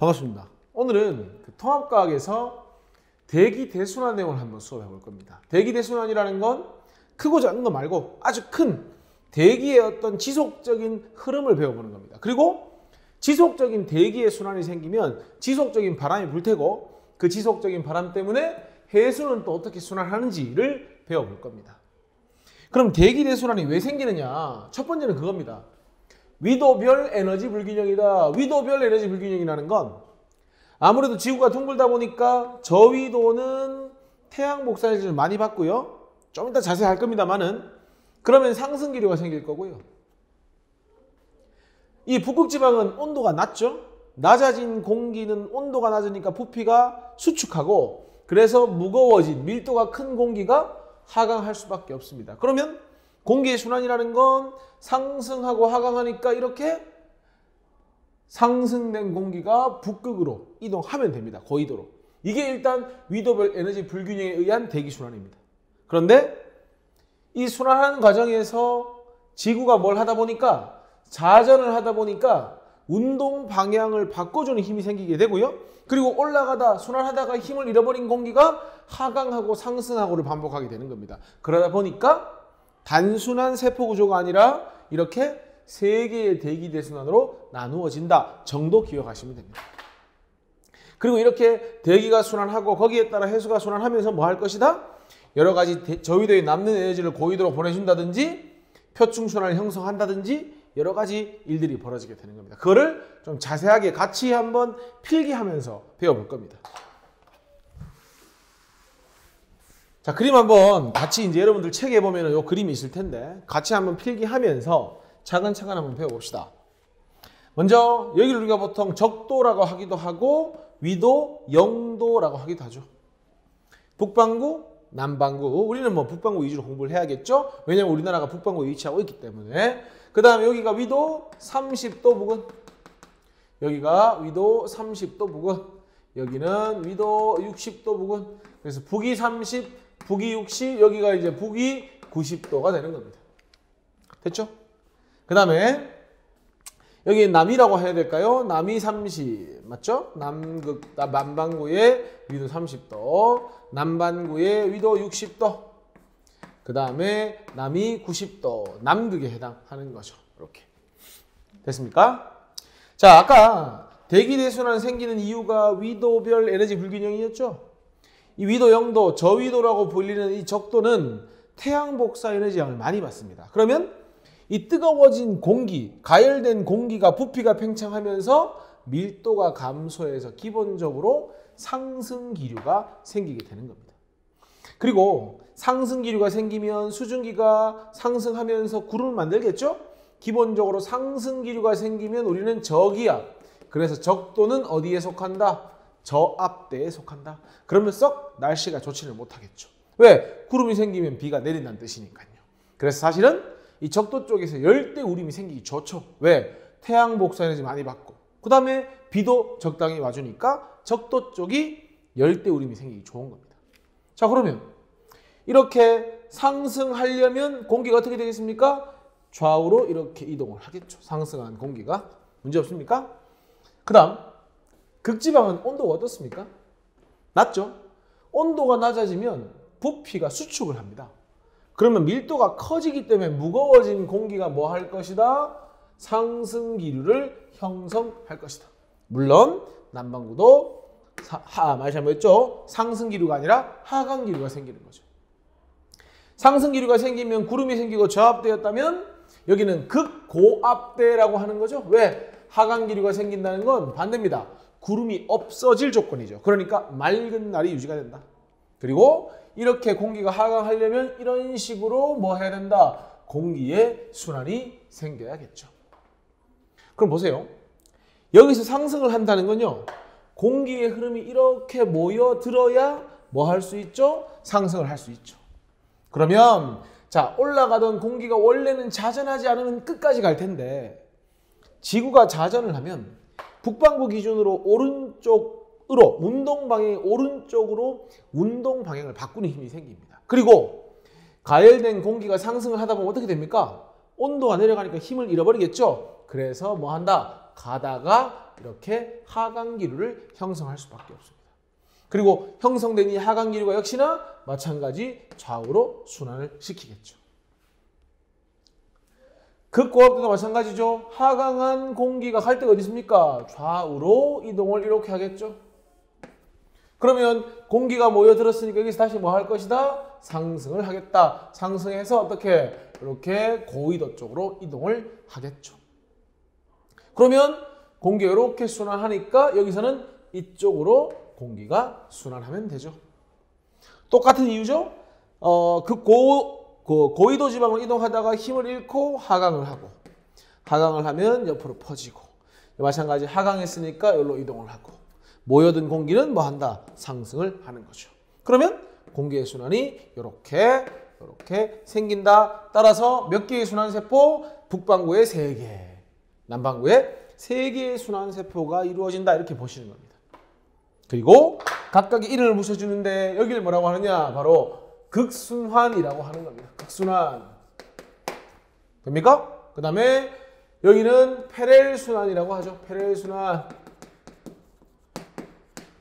반갑습니다. 오늘은 통합과학에서 대기대순환 내용을 한번 수업해 볼 겁니다. 대기대순환이라는 건 크고 작은 거 말고 아주 큰 대기의 어떤 지속적인 흐름을 배워보는 겁니다. 그리고 지속적인 대기의 순환이 생기면 지속적인 바람이 불 테고 그 지속적인 바람 때문에 해수는 또 어떻게 순환하는지를 배워볼 겁니다. 그럼 대기대순환이 왜 생기느냐? 첫 번째는 그겁니다. 위도별 에너지 불균형이다. 위도별 에너지 불균형이라는 건 아무래도 지구가 둥글다 보니까 저위도는 태양 복사 에너지를 많이 받고요. 좀 이따 자세히 할 겁니다만은 그러면 상승 기류가 생길 거고요. 이 북극지방은 온도가 낮죠. 낮아진 공기는 온도가 낮으니까 부피가 수축하고 그래서 무거워진 밀도가 큰 공기가 하강할 수밖에 없습니다. 그러면 공기의 순환이라는 건 상승하고 하강하니까 이렇게 상승된 공기가 북극으로 이동하면 됩니다. 고緯도로. 이게 일단 위도별 에너지 불균형에 의한 대기순환입니다. 그런데 이 순환하는 과정에서 지구가 뭘 하다 보니까 자전을 하다 보니까 운동 방향을 바꿔주는 힘이 생기게 되고요. 그리고 올라가다 순환하다가 힘을 잃어버린 공기가 하강하고 상승하고를 반복하게 되는 겁니다. 그러다 보니까 단순한 세포 구조가 아니라 이렇게 세 개의 대기대순환으로 나누어진다 정도 기억하시면 됩니다. 그리고 이렇게 대기가 순환하고 거기에 따라 해수가 순환하면서 뭐 할 것이다? 여러 가지 저위도에 남는 에너지를 고위도로 보내준다든지 표충순환을 형성한다든지 여러 가지 일들이 벌어지게 되는 겁니다. 그거를 좀 자세하게 같이 한번 필기하면서 배워볼 겁니다. 자, 그림 한번 같이 이제 여러분들 책에 보면 요 그림이 있을 텐데 같이 한번 필기하면서 차근차근 한번 배워봅시다. 먼저 여기를 우리가 보통 적도라고 하기도 하고 위도, 영도라고 하기도 하죠. 북반구, 남반구. 우리는 뭐 북반구 위주로 공부를 해야겠죠. 왜냐면 우리나라가 북반구에 위치하고 있기 때문에. 그 다음에 여기가 위도 30도 부근. 여기가 위도 30도 부근. 여기는 위도 60도 부근. 그래서 북위 30, 북위 60, 여기가 이제 북위 90도가 되는 겁니다. 됐죠? 그 다음에 여기 남이라고 해야 될까요? 남이 30 맞죠? 남반구의 위도 30도, 남반구의 위도 60도, 그 다음에 남이 90도, 남극에 해당하는 거죠. 이렇게 됐습니까? 자, 아까 대기대순환 생기는 이유가 위도별 에너지 불균형이었죠? 이 위도 영도, 저위도라고 불리는 이 적도는 태양 복사 에너지 양을 많이 받습니다. 그러면 이 뜨거워진 공기, 가열된 공기가 부피가 팽창하면서 밀도가 감소해서 기본적으로 상승 기류가 생기게 되는 겁니다. 그리고 상승 기류가 생기면 수증기가 상승하면서 구름을 만들겠죠? 기본적으로 상승 기류가 생기면 우리는 저기압, 그래서 적도는 어디에 속한다? 저압대에 속한다. 그러면 썩 날씨가 좋지를 못하겠죠. 왜? 구름이 생기면 비가 내린다는 뜻이니까요. 그래서 사실은 이 적도 쪽에서 열대 우림이 생기기 좋죠. 왜? 태양 복사 에너지 많이 받고 그 다음에 비도 적당히 와주니까 적도 쪽이 열대 우림이 생기기 좋은 겁니다. 자, 그러면 이렇게 상승하려면 공기가 어떻게 되겠습니까? 좌우로 이렇게 이동을 하겠죠. 상승한 공기가. 문제 없습니까? 그 다음 극지방은 온도가 어떻습니까? 낮죠? 온도가 낮아지면 부피가 수축을 합니다. 그러면 밀도가 커지기 때문에 무거워진 공기가 뭐 할 것이다? 상승 기류를 형성할 것이다. 물론 남반구도 말 잘못했죠? 상승 기류가 아니라 하강 기류가 생기는 거죠. 상승 기류가 생기면 구름이 생기고 저압대였다면 여기는 극고압대라고 하는 거죠. 왜? 하강 기류가 생긴다는 건 반대입니다. 구름이 없어질 조건이죠. 그러니까 맑은 날이 유지가 된다. 그리고 이렇게 공기가 하강하려면 이런 식으로 뭐 해야 된다? 공기의 순환이 생겨야겠죠. 그럼 보세요. 여기서 상승을 한다는 건요. 공기의 흐름이 이렇게 모여들어야 뭐 할 수 있죠? 상승을 할 수 있죠. 그러면 자, 올라가던 공기가 원래는 자전하지 않으면 끝까지 갈 텐데 지구가 자전을 하면 북반구 기준으로 오른쪽으로 운동 방향이 오른쪽으로 운동 방향을 바꾸는 힘이 생깁니다. 그리고 가열된 공기가 상승을 하다 보면 어떻게 됩니까? 온도가 내려가니까 힘을 잃어버리겠죠. 그래서 뭐 한다? 가다가 이렇게 하강기류를 형성할 수밖에 없습니다. 그리고 형성된 이 하강기류가 역시나 마찬가지 좌우로 순환을 시키겠죠. 극고압대도 마찬가지죠. 하강한 공기가 갈 데가 어디 있습니까? 좌우로 이동을 이렇게 하겠죠. 그러면 공기가 모여들었으니까 여기서 다시 뭐 할 것이다? 상승을 하겠다. 상승해서 어떻게? 이렇게 고위도 쪽으로 이동을 하겠죠. 그러면 공기가 이렇게 순환하니까 여기서는 이쪽으로 공기가 순환하면 되죠. 똑같은 이유죠. 고위도 지방을 이동하다가 힘을 잃고 하강을 하고, 하강을 하면 옆으로 퍼지고, 마찬가지 하강했으니까 여기로 이동을 하고, 모여든 공기는 뭐 한다? 상승을 하는 거죠. 그러면 공기의 순환이 이렇게 생긴다. 따라서 몇 개의 순환세포? 북반구에 3개, 남반구에 3개의 순환세포가 이루어진다. 이렇게 보시는 겁니다. 그리고 각각의 이름을 붙여주는데 여기를 뭐라고 하느냐? 바로 극순환이라고 하는 겁니다. 극순환. 됩니까? 그 다음에 여기는 페렐순환이라고 하죠. 페렐순환.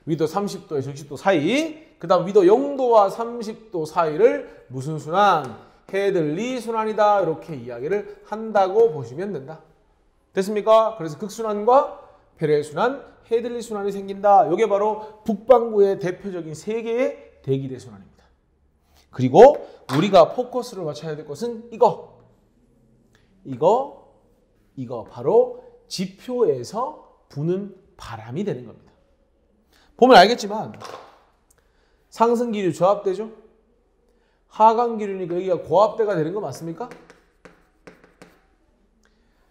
위도 30도에서 60도 사이. 그 다음 위도 0도와 30도 사이를 무슨 순환? 헤들리 순환이다. 이렇게 이야기를 한다고 보시면 된다. 됐습니까? 그래서 극순환과 페렐순환, 헤들리 순환이 생긴다. 이게 바로 북반구의 대표적인 3개의 대기대 순환입니다. 그리고 우리가 포커스를 맞춰야 될 것은 이거 바로 지표에서 부는 바람이 되는 겁니다. 보면 알겠지만 상승기류 저압대죠. 하강기류니까 여기가 고압대가 되는 거 맞습니까?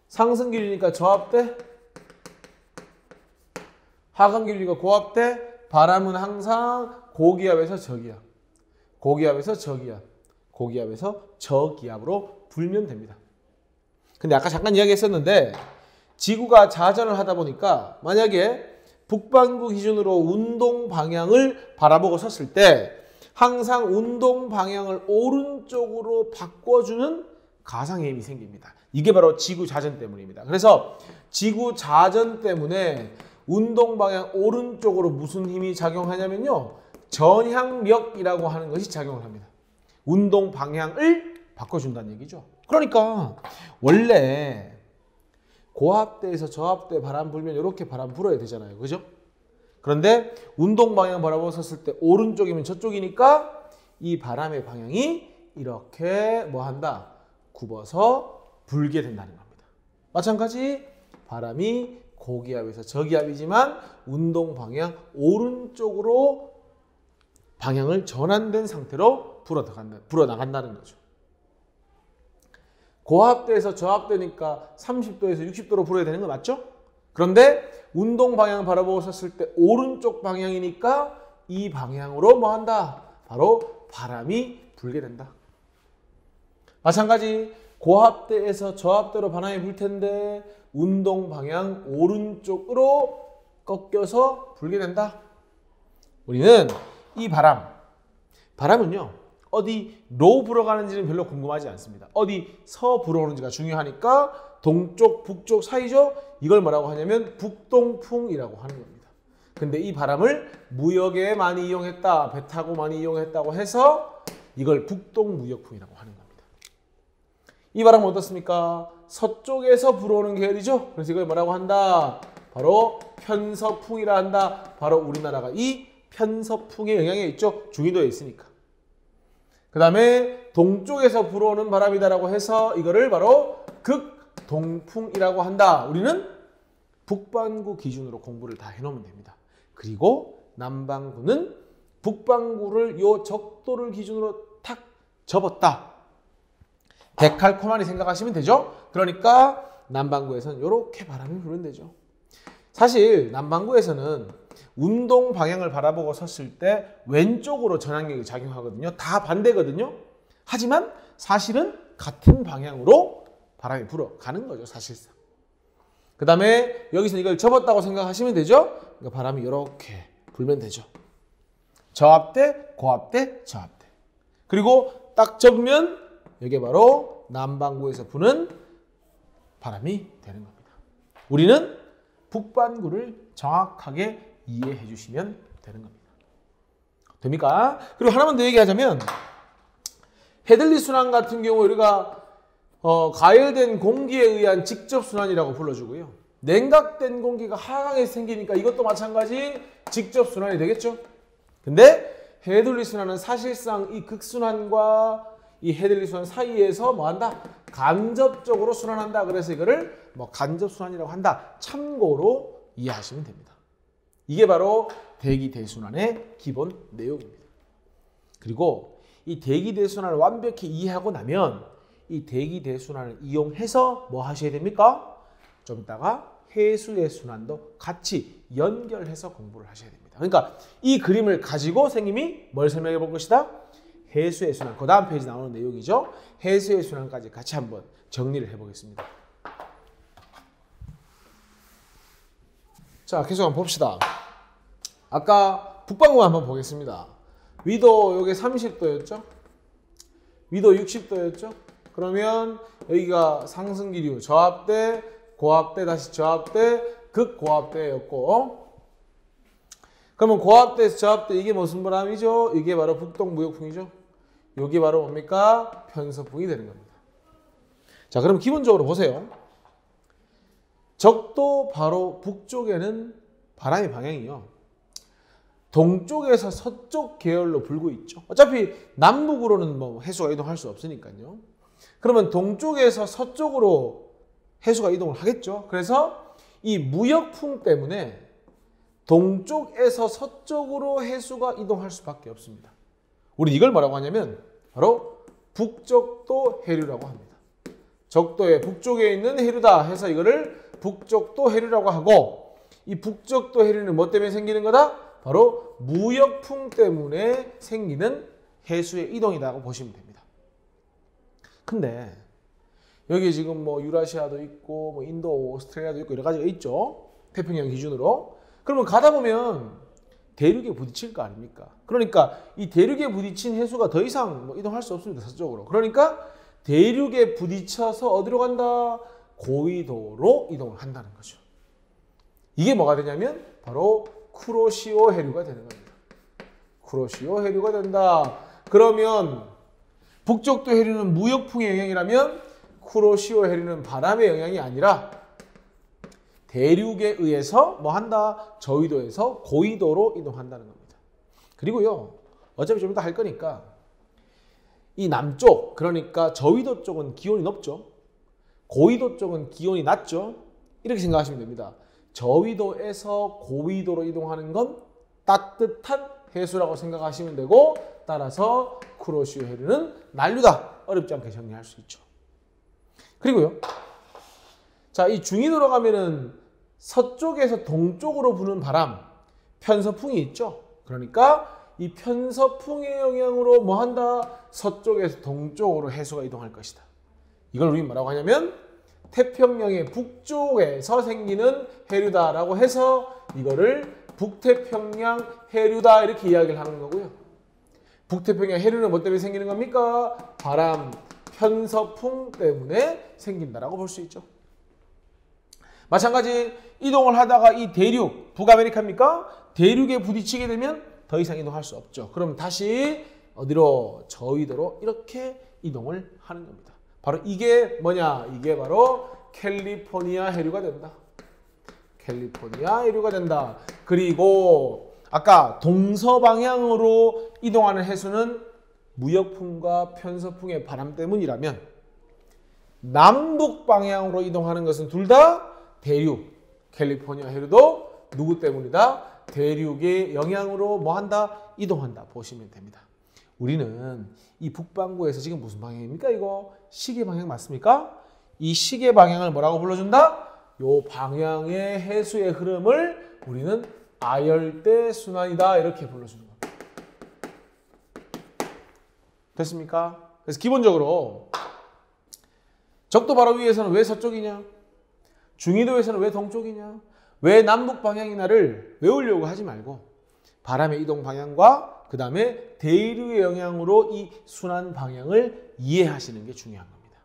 상승기류니까 저압대, 하강기류니까 고압대. 바람은 항상 고기압에서 저기압, 고기압에서 저기압, 고기압에서 저기압으로 불면 됩니다. 근데 아까 잠깐 이야기했었는데 지구가 자전을 하다 보니까 만약에 북반구 기준으로 운동 방향을 바라보고 섰을 때 항상 운동 방향을 오른쪽으로 바꿔주는 가상의 힘이 생깁니다. 이게 바로 지구 자전 때문입니다. 그래서 지구 자전 때문에 운동 방향 오른쪽으로 무슨 힘이 작용하냐면요. 전향력이라고 하는 것이 작용을 합니다. 운동 방향을 바꿔준다는 얘기죠. 그러니까 원래 고압대에서 저압대 바람 불면 이렇게 바람 불어야 되잖아요. 그죠? 그런데 운동 방향 바라보고 섰을 때 오른쪽이면 저쪽이니까 이 바람의 방향이 이렇게 뭐 한다? 굽어서 불게 된다는 겁니다. 마찬가지 바람이 고기압에서 저기압이지만 운동 방향 오른쪽으로 방향을 전환된 상태로 불어나간다는 거죠. 고압대에서 저압대니까 30도에서 60도로 불어야 되는 거 맞죠? 그런데 운동 방향 바라보고 섰을 때 오른쪽 방향이니까 이 방향으로 뭐 한다? 바로 바람이 불게 된다. 마찬가지 고압대에서 저압대로 바람이 불 텐데 운동 방향 오른쪽으로 꺾여서 불게 된다. 우리는 이 바람은요. 어디로 불어가는지는 별로 궁금하지 않습니다. 어디서 불어오는지가 중요하니까 동쪽, 북쪽 사이죠. 이걸 뭐라고 하냐면 북동풍이라고 하는 겁니다. 근데 이 바람을 무역에 많이 이용했다, 배 타고 많이 이용했다고 해서 이걸 북동무역풍이라고 하는 겁니다. 이 바람은 어떻습니까? 서쪽에서 불어오는 계열이죠. 그래서 이걸 뭐라고 한다? 바로 편서풍이라 한다. 바로 우리나라가 이 편서풍의 영향에 있죠. 중위도에 있으니까. 그 다음에 동쪽에서 불어오는 바람이다라고 해서 이거를 바로 극동풍이라고 한다. 우리는 북반구 기준으로 공부를 다 해놓으면 됩니다. 그리고 남반구는 북반구를 요 적도를 기준으로 탁 접었다. 데칼코마니 생각하시면 되죠. 그러니까 남반구에서는 이렇게 바람이 불면 되죠. 사실 남반구에서는 운동 방향을 바라보고 섰을 때 왼쪽으로 전향력이 작용하거든요. 다 반대거든요. 하지만 사실은 같은 방향으로 바람이 불어가는 거죠. 사실상. 그 다음에 여기서 이걸 접었다고 생각하시면 되죠. 그러니까 바람이 이렇게 불면 되죠. 저압대, 고압대, 저압대. 그리고 딱 접으면 이게 바로 남반구에서 부는 바람이 되는 겁니다. 우리는 북반구를 정확하게 이해해 주시면 되는 겁니다. 됩니까? 그리고 하나만 더 얘기하자면 헤들리 순환 같은 경우 우리가 가열된 공기에 의한 직접 순환이라고 불러주고요. 냉각된 공기가 하강에 생기니까 이것도 마찬가지 직접 순환이 되겠죠. 근데 헤들리 순환은 사실상 이 극순환과 이 헤들리 순환 사이에서 뭐 한다? 간접적으로 순환한다. 그래서 이거를 뭐 간접 순환이라고 한다. 참고로 이해하시면 됩니다. 이게 바로 대기 대순환의 기본 내용입니다. 그리고 이 대기 대순환을 완벽히 이해하고 나면 이 대기 대순환을 이용해서 뭐 하셔야 됩니까? 좀 이따가 해수의 순환도 같이 연결해서 공부를 하셔야 됩니다. 그러니까 이 그림을 가지고 선생님이 뭘 설명해 볼 것이다? 해수의 순환, 그 다음 페이지 나오는 내용이죠. 해수의 순환까지 같이 한번 정리를 해보겠습니다. 자, 계속 한번 봅시다. 아까 북반구 한번 보겠습니다. 위도 여기 30도였죠? 위도 60도였죠? 그러면 여기가 상승기류, 저압대, 고압대, 다시 저압대, 극고압대였고, 그러면 고압대에서 저압대 이게 무슨 바람이죠? 이게 바로 북동무역풍이죠? 이게 바로 뭡니까? 편서풍이 되는 겁니다. 자, 그럼 기본적으로 보세요. 적도 바로 북쪽에는 바람의 방향이요. 동쪽에서 서쪽 계열로 불고 있죠. 어차피 남북으로는 뭐 해수가 이동할 수 없으니까요. 그러면 동쪽에서 서쪽으로 해수가 이동을 하겠죠. 그래서 이 무역풍 때문에 동쪽에서 서쪽으로 해수가 이동할 수밖에 없습니다. 우리 이걸 뭐라고 하냐면 바로 북적도 해류라고 합니다. 적도의 북쪽에 있는 해류다 해서 이거를 북적도 해류라고 하고, 이 북적도 해류는 뭐 때문에 생기는 거다? 바로 무역풍 때문에 생기는 해수의 이동이라고 보시면 됩니다. 근데 여기 지금 뭐 유라시아도 있고 뭐 인도, 오스트레일리아도 있고 여러 가지가 있죠. 태평양 기준으로. 그러면 가다 보면 대륙에 부딪힐 거 아닙니까? 그러니까 이 대륙에 부딪힌 해수가 더 이상 뭐 이동할 수 없습니다. 서쪽으로. 그러니까 대륙에 부딪혀서 어디로 간다? 고위도로 이동을 한다는 거죠. 이게 뭐가 되냐면 바로 쿠로시오 해류가 되는 겁니다. 쿠로시오 해류가 된다. 그러면 북적도 해류는 무역풍의 영향이라면 쿠로시오 해류는 바람의 영향이 아니라 대륙에 의해서 뭐 한다? 저위도에서 고위도로 이동한다는 겁니다. 그리고요, 어차피 좀 이따 할 거니까 이 남쪽, 그러니까 저위도 쪽은 기온이 높죠. 고위도 쪽은 기온이 낮죠. 이렇게 생각하시면 됩니다. 저위도에서 고위도로 이동하는 건 따뜻한 해수라고 생각하시면 되고, 따라서 쿠로시오 해류는 난류다. 어렵지 않게 정리할 수 있죠. 그리고요, 자, 이 중위도로 가면은 서쪽에서 동쪽으로 부는 바람, 편서풍이 있죠. 그러니까 이 편서풍의 영향으로 뭐 한다? 서쪽에서 동쪽으로 해수가 이동할 것이다. 이걸 우리 뭐라고 하냐면 태평양의 북쪽에서 생기는 해류다라고 해서 이거를 북태평양 해류다 이렇게 이야기를 하는 거고요. 북태평양 해류는 뭐 때문에 생기는 겁니까? 바람, 편서풍 때문에 생긴다라고 볼 수 있죠. 마찬가지 이동을 하다가 이 대륙, 북아메리카입니까? 대륙에 부딪히게 되면 더 이상 이동할 수 없죠. 그럼 다시 어디로? 저위도로 이렇게 이동을 하는 겁니다. 바로 이게 뭐냐? 이게 바로 캘리포니아 해류가 된다. 캘리포니아 해류가 된다. 그리고 아까 동서방향으로 이동하는 해수는 무역풍과 편서풍의 바람 때문이라면 남북 방향으로 이동하는 것은 둘 다 대륙, 캘리포니아 해류도 누구 때문이다? 대륙의 영향으로 뭐 한다? 이동한다 보시면 됩니다. 우리는 이 북반구에서 지금 무슨 방향입니까? 이거 시계 방향 맞습니까? 이 시계 방향을 뭐라고 불러준다? 요 방향의 해수의 흐름을 우리는 아열대 순환이다 이렇게 불러주는 겁니다. 됐습니까? 그래서 기본적으로 적도 바로 위에서는 왜 서쪽이냐? 중위도에서는 왜 동쪽이냐? 왜 남북 방향이냐를 외우려고 하지 말고 바람의 이동 방향과 그 다음에 대류의 영향으로 이 순환 방향을 이해하시는 게 중요한 겁니다.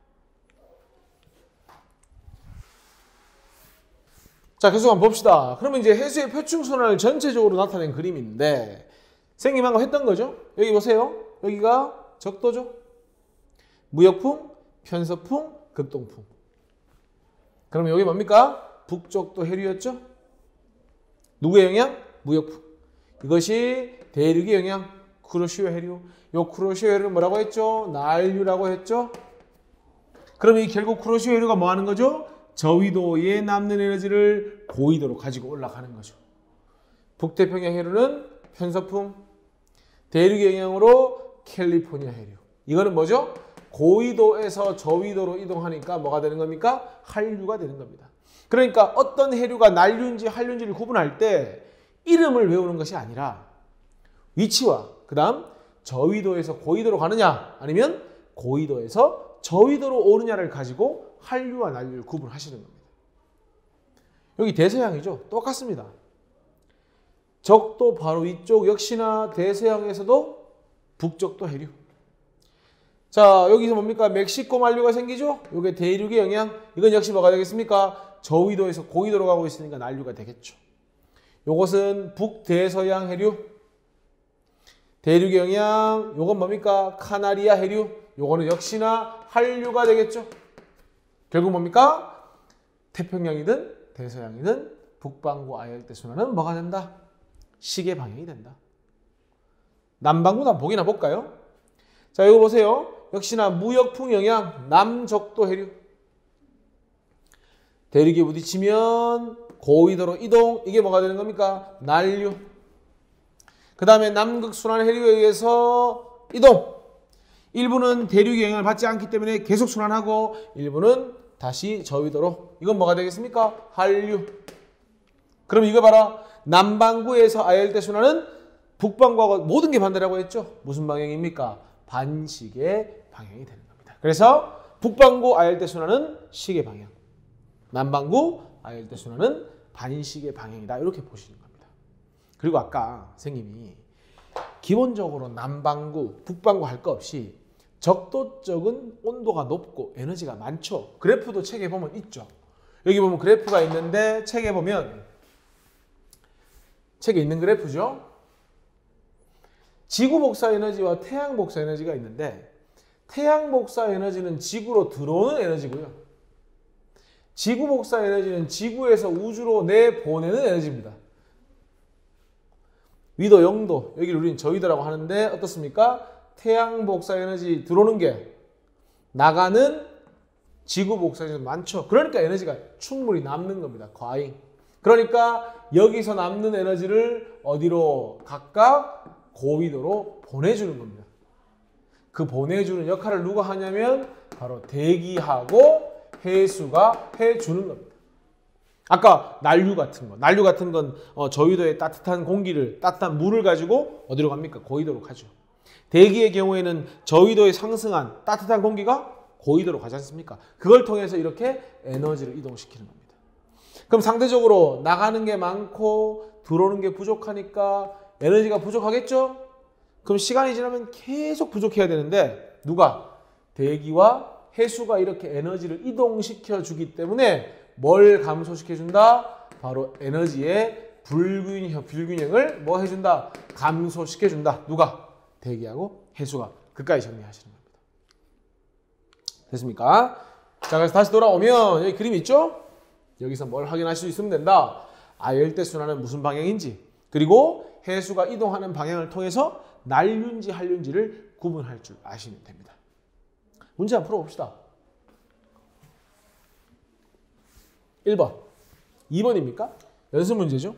자, 계속 한번 봅시다. 그러면 이제 해수의 표충순환을 전체적으로 나타낸 그림인데 선생님 방금 했던 거죠? 여기 보세요. 여기가 적도죠. 무역풍, 편서풍, 극동풍. 그러면 여기 뭡니까? 북적도 해류였죠? 누구의 영향? 무역풍. 이것이 대륙의 영향, 쿠로시오 해류. 요 쿠로시오 해류를 뭐라고 했죠? 난류라고 했죠? 그럼 이 결국 쿠로시오 해류가 뭐 하는 거죠? 저위도에 남는 에너지를 고위도로 가지고 올라가는 거죠. 북태평양 해류는 편서풍, 대륙의 영향으로 캘리포니아 해류. 이거는 뭐죠? 고위도에서 저위도로 이동하니까 뭐가 되는 겁니까? 한류가 되는 겁니다. 그러니까 어떤 해류가 난류인지 한류인지를 구분할 때 이름을 외우는 것이 아니라 위치와 그 다음 저위도에서 고위도로 가느냐 아니면 고위도에서 저위도로 오느냐를 가지고 한류와 난류를 구분하시는 겁니다. 여기 대서양이죠. 똑같습니다. 적도 바로 이쪽 역시나 대서양에서도 북적도 해류. 자, 여기서 뭡니까? 멕시코 만류가 생기죠? 이게 대륙의 영향. 이건 역시 뭐가 되겠습니까? 저위도에서 고위도로 가고 있으니까 난류가 되겠죠. 요것은 북대서양 해류. 대륙의 영향. 요건 뭡니까? 카나리아 해류. 요거는 역시나 한류가 되겠죠. 결국 뭡니까? 태평양이든 대서양이든 북반구 아열대 순환은 뭐가 된다? 시계 방향이 된다. 남반구도 한번 보기나 볼까요? 자, 이거 보세요. 역시나 무역풍 영향, 남적도 해류. 대륙에 부딪히면 고위도로 이동. 이게 뭐가 되는 겁니까? 난류. 그 다음에 남극순환 해류에 의해서 이동. 일부는 대륙의 영향을 받지 않기 때문에 계속 순환하고 일부는 다시 저위도로. 이건 뭐가 되겠습니까? 한류. 그럼 이거 봐라. 남반구에서 아열대 순환은 북반구하고 모든 게 반대라고 했죠. 무슨 방향입니까? 반시계 방향이 되는 겁니다. 그래서 북반구 아열대 순환은 시계 방향. 남반구 아열대 순환은 반시계 방향이다. 이렇게 보시는 겁니다. 그리고 아까 선생님이 기본적으로 남반구, 북반구 할 거 없이 적도 쪽은 온도가 높고 에너지가 많죠. 그래프도 책에 보면 있죠. 여기 보면 그래프가 있는데 책에 보면 책에 있는 그래프죠. 지구 복사 에너지와 태양 복사 에너지가 있는데 태양 복사 에너지는 지구로 들어오는 에너지고요. 지구 복사 에너지는 지구에서 우주로 내보내는 에너지입니다. 위도 0도, 여기를 우리는 저위도라고 하는데 어떻습니까? 태양 복사 에너지 들어오는 게 나가는 지구 복사 에너지 많죠. 그러니까 에너지가 충분히 남는 겁니다. 과잉. 그러니까 여기서 남는 에너지를 어디로 각각 고위도로 보내주는 겁니다. 그 보내주는 역할을 누가 하냐면 바로 대기하고 해수가 해주는 겁니다. 아까 난류 같은 건 저위도의 따뜻한 공기를, 따뜻한 물을 가지고 어디로 갑니까? 고위도로 가죠. 대기의 경우에는 저위도에 상승한 따뜻한 공기가 고위도로 가지 않습니까? 그걸 통해서 이렇게 에너지를 이동시키는 겁니다. 그럼 상대적으로 나가는 게 많고 들어오는 게 부족하니까 에너지가 부족하겠죠? 그럼 시간이 지나면 계속 부족해야 되는데 누가? 대기와 해수가 이렇게 에너지를 이동시켜 주기 때문에 뭘 감소시켜준다? 바로 에너지의 불균형을 뭐 해준다? 감소시켜준다. 누가? 대기하고 해수가. 그까지 정리하시는 겁니다. 됐습니까? 자, 그래서 다시 돌아오면 여기 그림 있죠? 여기서 뭘 확인할 수 있으면 된다. 아열대 순환은 무슨 방향인지, 그리고 해수가 이동하는 방향을 통해서 난류인지 한류인지를 구분할 줄 아시면 됩니다. 문제 한번 풀어봅시다. 1번. 2번입니까? 연습 문제죠.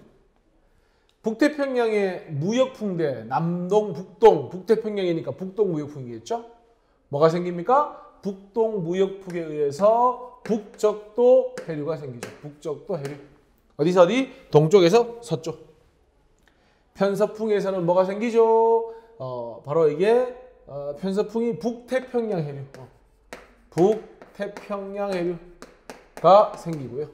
북태평양의 무역풍대, 남동, 북동, 북태평양이니까 북동 무역풍이겠죠? 뭐가 생깁니까? 북동 무역풍에 의해서 북적도 해류가 생기죠. 북적도 해류. 어디서 어디? 동쪽에서 서쪽. 편서풍에서는 뭐가 생기죠? 바로 이게 편서풍이 북태평양 해류. 북태평양 해류가 생기고요.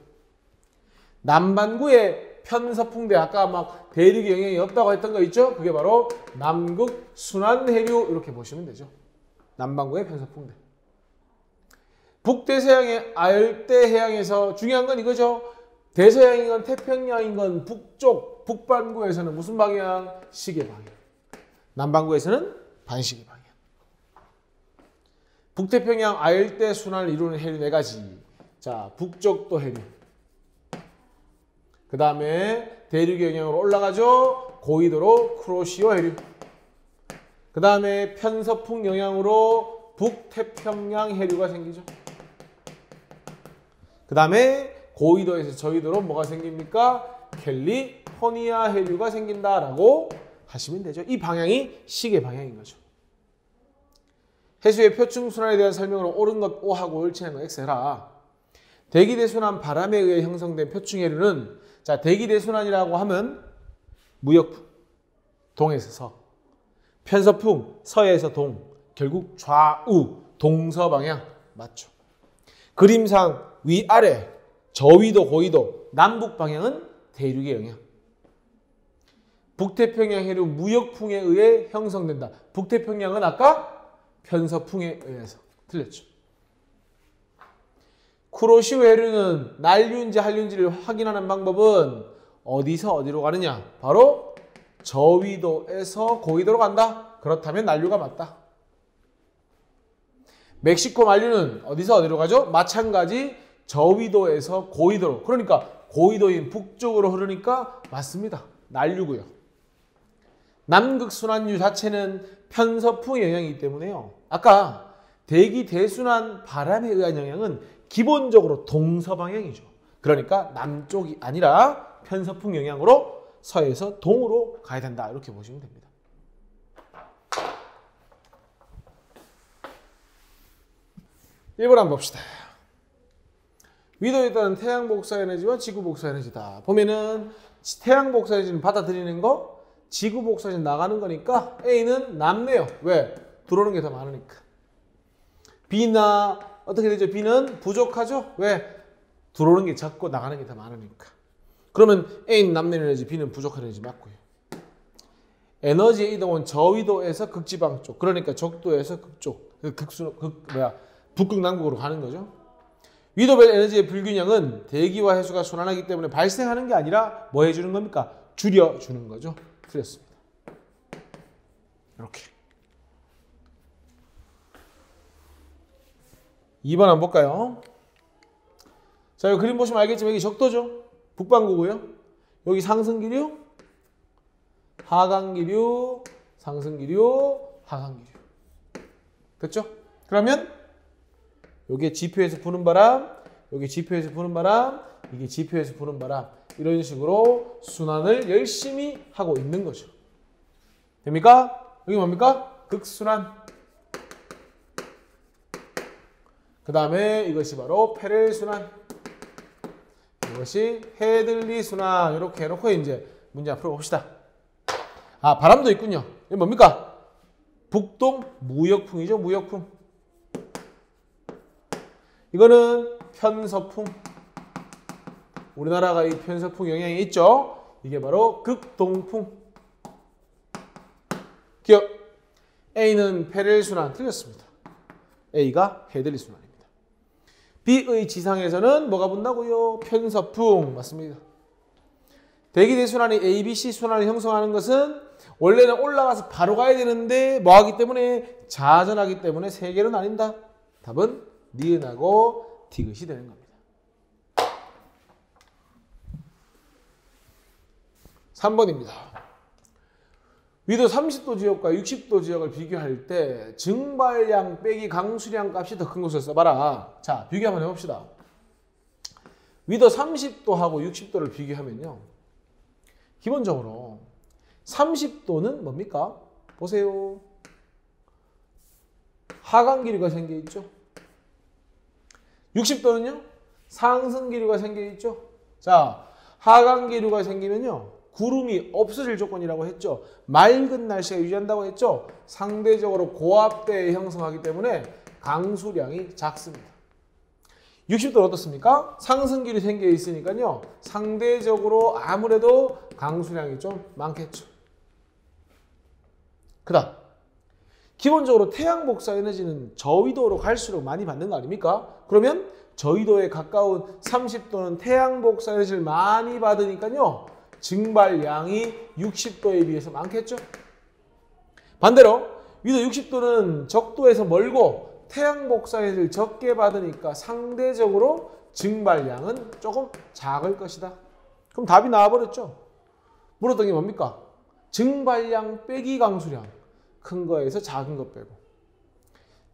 남반구에 편서풍대, 아까 막 대륙의 영향이 없다고 했던 거 있죠? 그게 바로 남극 순환 해류, 이렇게 보시면 되죠. 남반구의 편서풍대. 북대서양의 아열대 해양에서 중요한 건 이거죠. 대서양이건 태평양이건 북쪽, 북반구에서는 무슨 방향? 시계 방향. 남반구에서는 반시계 방향. 북태평양 아열대 순환을 이루는 해류 4가지. 자, 북쪽도 해류. 그 다음에 대륙의 영향으로 올라가죠. 고위도로 쿠로시오 해류. 그 다음에 편서풍 영향으로 북태평양 해류가 생기죠. 그 다음에 고위도에서 저위도로 뭐가 생깁니까? 캘리포니아 해류가 생긴다라고 하시면 되죠. 이 방향이 시계 방향인 거죠. 해수의 표층순환에 대한 설명으로 옳은 것 O하고 옳지 않은 것 X 해라. 대기대순환 바람에 의해 형성된 표층해류는 자, 대기대순환이라고 하면 무역풍, 동에서 서, 편서풍, 서에서 동, 결국 좌우, 동서방향 맞죠. 그림상 위아래, 저위도, 고위도, 남북방향은 대륙의 영향. 북태평양 해류 무역풍에 의해 형성된다. 북태평양은 아까 편서풍에 의해서 틀렸죠. 쿠로시오 해류는 난류인지 한류인지를 확인하는 방법은 어디서 어디로 가느냐? 바로 저위도에서 고위도로 간다. 그렇다면 난류가 맞다. 멕시코 만류는 어디서 어디로 가죠? 마찬가지 저위도에서 고위도로. 그러니까 고위도인 북쪽으로 흐르니까 맞습니다. 난류고요. 남극순환류 자체는 편서풍의 영향이기 때문에요. 아까 대기 대순환 바람에 의한 영향은 기본적으로 동서방향이죠. 그러니까 남쪽이 아니라 편서풍 영향으로 서에서 동으로 가야 된다. 이렇게 보시면 됩니다. (1번) 한번 봅시다. 위도에 따른 태양 복사 에너지와 지구 복사 에너지다. 보면은 태양 복사 에너지는 받아들이는 거, 지구 복사 에너지는 나가는 거니까 A는 남네요. 왜? 들어오는 게 더 많으니까. B나 어떻게 되죠? B는 부족하죠? 왜? 들어오는 게 적고 나가는 게 더 많으니까. 그러면 A는 남는 에너지, B는 부족한 에너지 맞고요. 에너지의 이동은 저위도에서 극지방 쪽, 그러니까 적도에서 극쪽, 북극 남극으로 가는 거죠. 위도별 에너지의 불균형은 대기와 해수가 순환하기 때문에 발생하는 게 아니라 뭐 해주는 겁니까? 줄여주는 거죠. 틀렸습니다. 이렇게. 2번 한번 볼까요? 자, 여기 그림 보시면 알겠지만 여기 적도죠. 북반구고요. 여기 상승기류, 하강기류, 상승기류, 하강기류. 됐죠? 그러면 여기에 지표에서 부는 바람, 여기 지표에서 부는 바람, 이게 지표에서 부는 바람, 이런 식으로 순환을 열심히 하고 있는 거죠. 됩니까? 여기 뭡니까? 극순환. 그 다음에 이것이 바로 페렐순환. 이것이 헤들리 순환. 이렇게 해놓고 이제 문제 앞으로 봅시다. 아, 바람도 있군요. 이게 뭡니까? 북동 무역풍이죠. 무역풍. 이거는 편서풍. 우리나라가 이 편서풍 영향이 있죠. 이게 바로 극동풍. 기억. A는 페렐순환. 틀렸습니다. A가 헤들리 순환입니다. B의 지상에서는 뭐가 분다고요? 편서풍. 맞습니다. 대기대순환이 ABC 순환을 형성하는 것은 원래는 올라가서 바로 가야 되는데 뭐하기 때문에? 자전하기 때문에 세 개로 나뉜다. 답은 니은하고 디귿이 되는 겁니다. 3번입니다. 위도 30도 지역과 60도 지역을 비교할 때 증발량 빼기 강수량 값이 더 큰 것을 써봐라. 자, 비교 한번 해봅시다. 위도 30도하고 60도를 비교하면요. 기본적으로 30도는 뭡니까? 보세요. 하강기류가 생겨있죠. 60도는요. 상승기류가 생겨있죠. 자, 하강기류가 생기면요. 구름이 없어질 조건이라고 했죠. 맑은 날씨가 유지한다고 했죠. 상대적으로 고압대에 형성하기 때문에 강수량이 작습니다. 60도는 어떻습니까? 상승기류 생겨 있으니까요. 상대적으로 아무래도 강수량이 좀 많겠죠. 그 다음 기본적으로 태양 복사 에너지는 저위도로 갈수록 많이 받는 거 아닙니까? 그러면 저위도에 가까운 30도는 태양 복사 에너지를 많이 받으니까요. 증발량이 60도에 비해서 많겠죠? 반대로 위도 60도는 적도에서 멀고 태양 복사 에너지를 적게 받으니까 상대적으로 증발량은 조금 작을 것이다. 그럼 답이 나와버렸죠? 물었던 게 뭡니까? 증발량 빼기 강수량. 큰 거에서 작은 거 빼고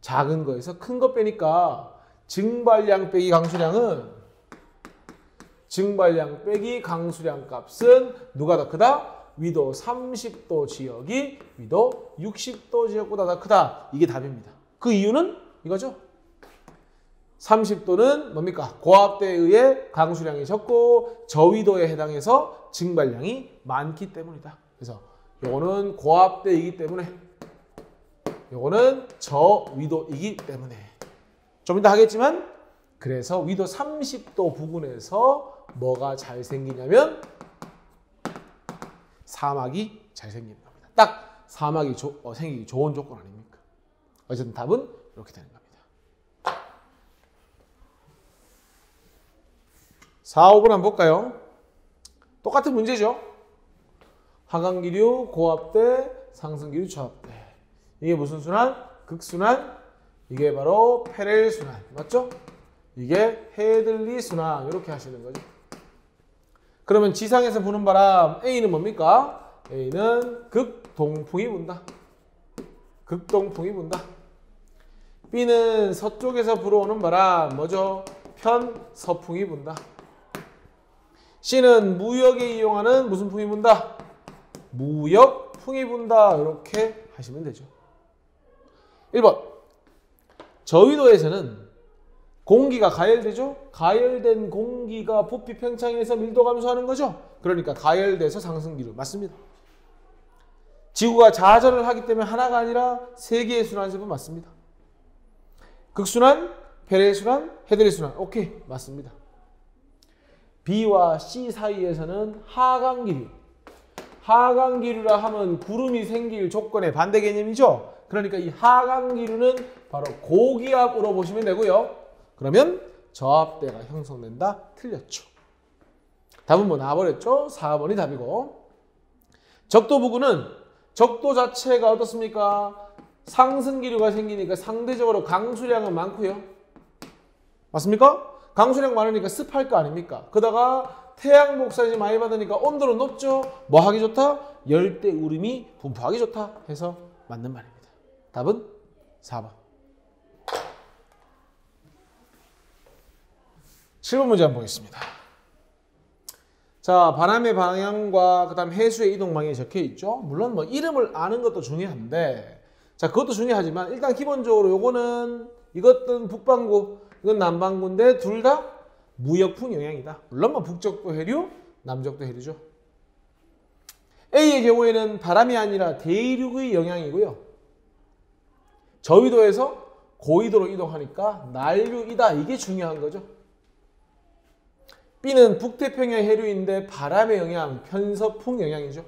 작은 거에서 큰 거 빼니까 증발량 빼기 강수량은 증발량 빼기 강수량 값은 누가 더 크다? 위도 30도 지역이 위도 60도 지역보다 더 크다. 이게 답입니다. 그 이유는 이거죠. 30도는 뭡니까? 고압대에 의해 강수량이 적고 저위도에 해당해서 증발량이 많기 때문이다. 그래서 요거는 고압대이기 때문에 요거는 저위도이기 때문에 좀 이따 하겠지만 그래서 위도 30도 부근에서 뭐가 잘 생기냐면 사막이 잘 생기는 겁니다. 딱 사막이 생기기 좋은 조건 아닙니까? 어쨌든 답은 이렇게 되는 겁니다. 4, 5번 한번 볼까요? 똑같은 문제죠. 하강기류, 고압대, 상승기류, 저압대. 이게 무슨 순환? 극순환. 이게 바로 페렐 순환. 맞죠? 이게 헤들리 순환. 이렇게 하시는 거죠. 그러면 지상에서 부는 바람 A는 뭡니까? A는 극동풍이 분다. 극동풍이 분다. B는 서쪽에서 불어오는 바람 뭐죠? 편서풍이 분다. C는 무역에 이용하는 무슨 풍이 분다? 무역풍이 분다. 이렇게 하시면 되죠. 1번. 저위도에서는 공기가 가열되죠? 가열된 공기가 부피 팽창해서 밀도 감소하는 거죠? 그러니까 가열돼서 상승기류. 맞습니다. 지구가 자전을 하기 때문에 하나가 아니라 세 개의 순환세분 맞습니다. 극순환, 페렐 순환, 헤들리 순환. 오케이. 맞습니다. B와 C 사이에서는 하강기류. 하강기류라 하면 구름이 생길 조건의 반대 개념이죠? 그러니까 이 하강기류는 바로 고기압으로 보시면 되고요. 그러면 저압대가 형성된다. 틀렸죠. 답은 뭐 나와버렸죠? 4번이 답이고. 적도 부근은 적도 자체가 어떻습니까? 상승기류가 생기니까 상대적으로 강수량은 많고요. 맞습니까? 강수량 많으니까 습할 거 아닙니까? 그러다가 태양 복사지 많이 받으니까 온도는 높죠? 뭐 하기 좋다? 열대 우림이 분포하기 좋다 해서 맞는 말입니다. 답은 4번. 7번 문제 한번 보겠습니다. 자, 바람의 방향과 그 다음 해수의 이동 방향이 적혀 있죠. 물론 뭐 이름을 아는 것도 중요한데, 자, 그것도 중요하지만 일단 기본적으로 요거는 이것은 북반구, 이건 남반구인데 둘 다 무역풍 영향이다. 물론 뭐 북적도 해류, 남적도 해류죠. A의 경우에는 바람이 아니라 대륙의 영향이고요. 저위도에서 고위도로 이동하니까 난류이다. 이게 중요한 거죠. B는 북태평양 해류인데 바람의 영향, 편서풍 영향이죠.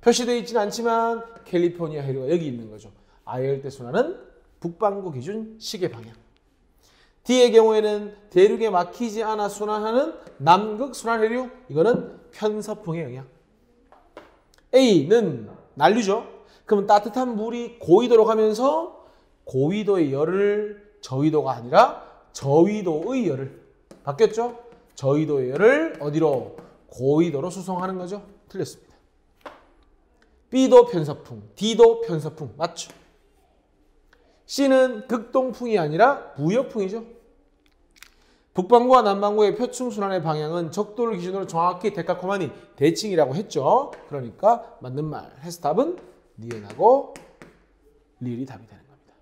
표시되어 있지는 않지만 캘리포니아 해류가 여기 있는 거죠. 아열대 순환은 북반구 기준 시계 방향. D의 경우에는 대륙에 막히지 않아 순환하는 남극 순환 해류. 이거는 편서풍의 영향. A는 난류죠. 그러면 따뜻한 물이 고위도로 가면서 고위도의 열을 저위도가 아니라 저위도의 열을 바뀌었죠? 저위도의 열을 어디로? 고위도로 수송하는 거죠. 틀렸습니다. B도 편서풍, D도 편서풍. 맞죠? C는 극동풍이 아니라 무역풍이죠. 북반구와 남반구의 표층순환의 방향은 적도를 기준으로 정확히 데칼코마니 대칭이라고 했죠. 그러니까 맞는 말. 해서 답은 니은하고 리을이 답이 되는 겁니다.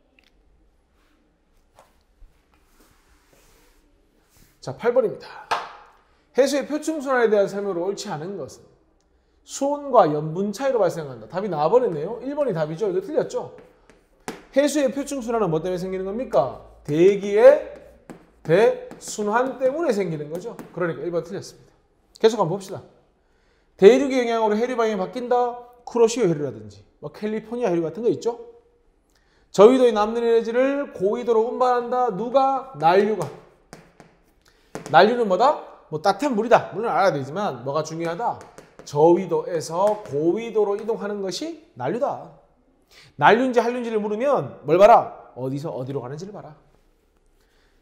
자, 8번입니다. 해수의 표층순환에 대한 설명으로 옳지 않은 것은 수온과 염분 차이로 발생한다. 답이 나와버렸네요. 1번이 답이죠. 이거 틀렸죠? 해수의 표층순환은 뭐 때문에 생기는 겁니까? 대기의 대순환 때문에 생기는 거죠. 그러니까 1번 틀렸습니다. 계속 한번 봅시다. 대륙의 영향으로 해류 방향이 바뀐다. 쿠로시오 해류라든지 뭐 캘리포니아 해류 같은 거 있죠. 저위도에 남는 에너지를 고위도로 운반한다. 누가? 난류가. 난류는 뭐다? 뭐 따뜻한 물이다. 물론 알아야 되지만 뭐가 중요하다? 저위도에서 고위도로 이동하는 것이 난류다. 난류인지 한류인지를 물으면 뭘 봐라? 어디서 어디로 가는지를 봐라.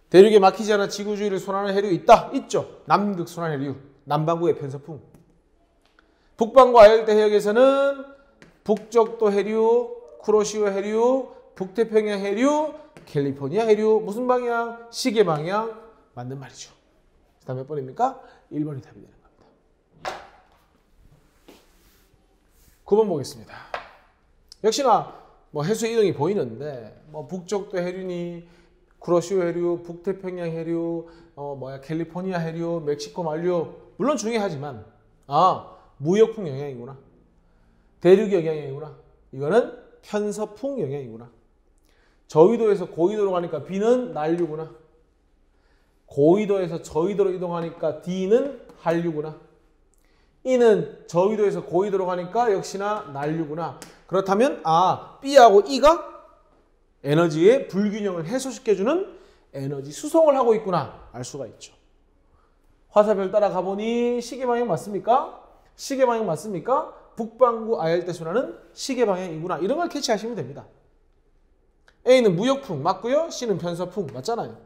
대륙에 막히지 않아 지구주위를 순환하는 해류 있다? 있죠. 남극 순환 해류. 남반구의 편서풍. 북반구 아열대 해역에서는 북적도 해류, 쿠로시오 해류, 북태평양 해류, 캘리포니아 해류. 무슨 방향? 시계 방향. 맞는 말이죠. 그 다음 몇 번입니까? 1번이 답이 되는 겁니다. 9번 보겠습니다. 역시나 뭐 해수 이동이 보이는데 뭐 북적도 해류니 쿠로시오 해류, 북태평양 해류, 캘리포니아 해류, 멕시코 만류 물론 중요하지만 무역풍 영향이구나. 대륙 영향이구나. 이거는 편서풍 영향이구나. 저위도에서 고위도로 가니까 B는 난류구나. 고위도에서 저위도로 이동하니까 D는 한류구나. E는 저위도에서 고위도로 가니까 역시나 난류구나. 그렇다면 B하고 E가 에너지의 불균형을 해소시켜주는 에너지 수송을 하고 있구나 알 수가 있죠. 화살표 따라 가보니 시계 방향 맞습니까? 시계 방향 맞습니까? 북반구 아열대 순환은 시계 방향이구나. 이런 걸 캐치하시면 됩니다. A는 무역풍 맞고요. C는 편서풍 맞잖아요.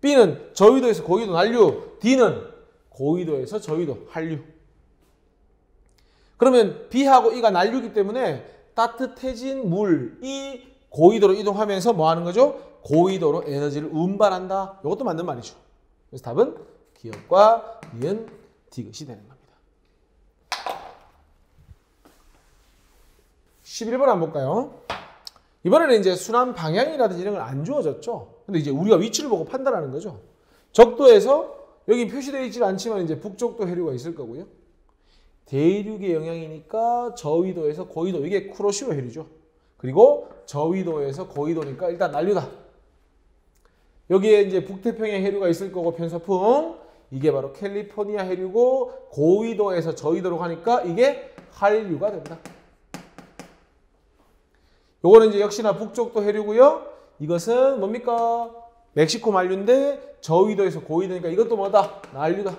B는 저위도에서 고위도 난류, D는 고위도에서 저위도 한류. 그러면 B하고 E가 난류이기 때문에 따뜻해진 물이 고위도로 이동하면서 뭐 하는 거죠? 고위도로 에너지를 운반한다. 이것도 맞는 말이죠. 그래서 답은 기역과 니은, 디귿이 되는 겁니다. 11번 한번 볼까요? 이번에는 이제 순환 방향이라든지 이런 걸 안 주어졌죠. 근데 이제 우리가 위치를 보고 판단하는 거죠. 적도에서 여기 표시되어 있지 않지만 이제 북적도 해류가 있을 거고요. 대륙의 영향이니까 저위도에서 고위도, 이게 쿠로시오 해류죠. 그리고 저위도에서 고위도니까 일단 난류다. 여기에 이제 북태평양 해류가 있을 거고 편서풍, 이게 바로 캘리포니아 해류고 고위도에서 저위도로 가니까 이게 한류가 된다. 요거는 이제 역시나 북쪽도 해류고요. 이것은 뭡니까? 멕시코 만류인데 저위도에서 고위도니까 이것도 뭐다? 난류다.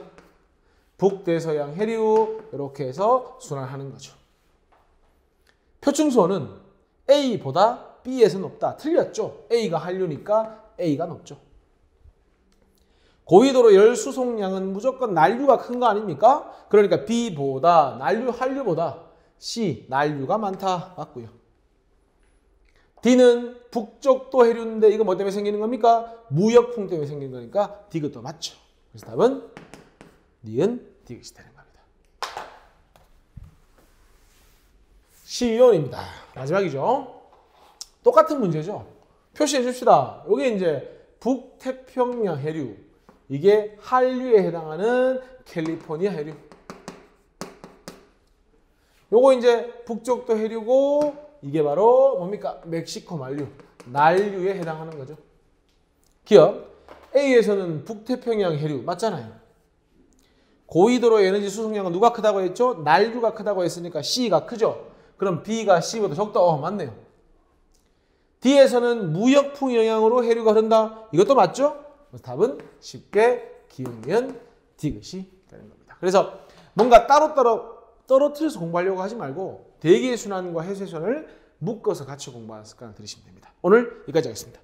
북대서양 해류 이렇게 해서 순환하는 거죠. 표충수어는 A보다 B에서 높다. 틀렸죠? A가 한류니까 A가 높죠. 고위도로 열 수송량은 무조건 난류가 큰 거 아닙니까? 그러니까 B보다 한류보다 C, 난류가 많다. 맞고요. D는 북쪽도 해류인데 이거 뭐 때문에 생기는 겁니까? 무역풍 때문에 생기는 거니까 D것도 맞죠. 그래서 답은 니은 디귿이 되는 겁니다. 12번입니다. 마지막이죠. 똑같은 문제죠. 표시해 줍시다. 여기 이제 북태평양 해류, 이게 한류에 해당하는 캘리포니아 해류. 요거 이제 북쪽도 해류고 이게 바로 뭡니까? 멕시코 만류, 난류에 해당하는 거죠. 기억, A에서는 북태평양 해류 맞잖아요. 고위도로의 에너지 수송량은 누가 크다고 했죠? 난류가 크다고 했으니까 C가 크죠. 그럼 B가 C보다 적다. 맞네요. D에서는 무역풍 영향으로 해류가 흐른다. 이것도 맞죠? 그래서 답은 쉽게 기억, 니은, 디귿이 되는 겁니다. 그래서 뭔가 따로따로 떨어뜨려서 공부하려고 하지 말고 대기의 순환과 해수의 순환을 묶어서 같이 공부하는 습관을 들이시면 됩니다. 오늘 여기까지 하겠습니다.